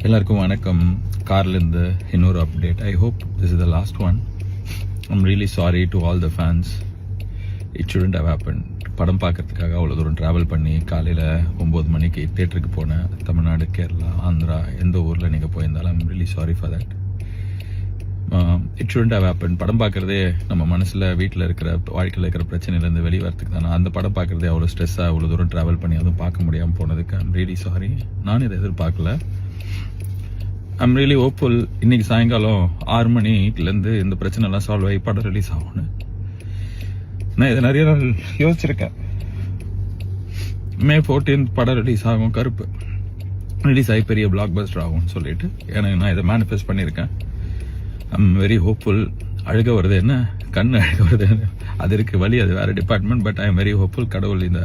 எல்லாருக்கும் வணக்கம். கார்லேருந்து இன்னொரு update. I hope this is the last one. I'm really sorry to all the fans. It shouldn't have happen. படம் பார்க்கறதுக்காக அவ்வளோ தூரம் ட்ராவல் பண்ணி காலையில் 9 மணிக்கு தேட்டருக்கு போனேன். தமிழ்நாடு, கேரளா, ஆந்திரா, எந்த ஊரில் நீங்கள் போயிருந்தாலும் I'm really sorry for that. It shouldn't have happen. படம் பார்க்குறதே நம்ம மனசில் வீட்டில் இருக்கிற வாழ்க்கையில் இருக்கிற பிரச்சனையிலேருந்து வெளியே வரத்துக்கு தானே. அந்த படம் பார்க்குறதே அவ்வளோ ஸ்ட்ரெஸ்ஸாக அவ்வளோ தூரம் ட்ராவல் பண்ணி அதுவும் பார்க்க முடியாமல் போனதுக்கு ஐம் ரியலி சாரி. நானும் இதை எதிர்பார்க்கல. I'm really hopeful. இன்னைக்கு சாயங்காலம் 6 மணிலேருந்து இந்த பிரச்சனைலாம் சால்வ் ஆகி படம் ரிலீஸ் ஆகும்னு நான் இதை நிறைய நாள் யோசிச்சிருக்கேன். May 14th படம் ரிலீஸ் ஆகும். கருப்பு ரிலீஸ் ஆகி பெரிய பிளாக் பஸ்டர் ஆகும்னு சொல்லிட்டு எனக்கு நான் இதை மேனிஃபெஸ்ட் பண்ணியிருக்கேன். I'm very hopeful. அழுக வருது என்ன, கண் அழுக வருது என்ன, அது இருக்கு வழி, அது வேற department. But I am very hopeful. கடவுள் இந்த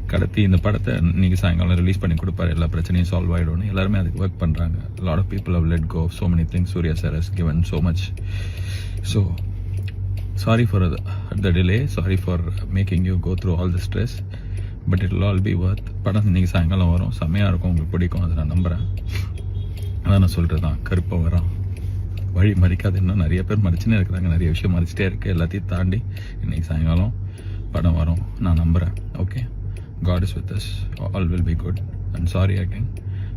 கடத்தி இந்த படத்தை இன்னைக்கு சாயங்காலம் ரிலீஸ் பண்ணி கொடுப்பாரு. எல்லா பிரச்சனையும் சால்வ் ஆகிடும்னு எல்லாருமே அதுக்கு ஒர்க் பண்ணுறாங்க. Lot of people have let go so many things. Surya sir has given so much. So sorry for the delay. Sorry for making you go through all the stress. But it will all be worth. படம் இன்னைக்கு சாயங்காலம் வரும். செம்மையாக இருக்கும், உங்களுக்கு பிடிக்கும், அதை நான் நம்புகிறேன். அதான் நான் சொல்கிறது தான், கருப்பை வரோம். வழி மறிக்காது. இன்னும் நிறைய பேர் மறிச்சுன்னே இருக்கிறாங்க. நிறைய விஷயம் மறிச்சிட்டே இருக்குது. எல்லாத்தையும் தாண்டி இன்னைக்கு சாயங்காலம் படம் வரும், நான் நம்புகிறேன். Okay, God is with us. All will be good. And sorry again.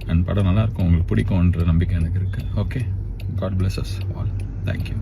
And படம் நல்லா இருக்கும், உங்களுக்கு பிடிக்கும்ன்ற நம்பிக்கை எனக்கு இருக்குது. Okay, God bless us all. Thank you.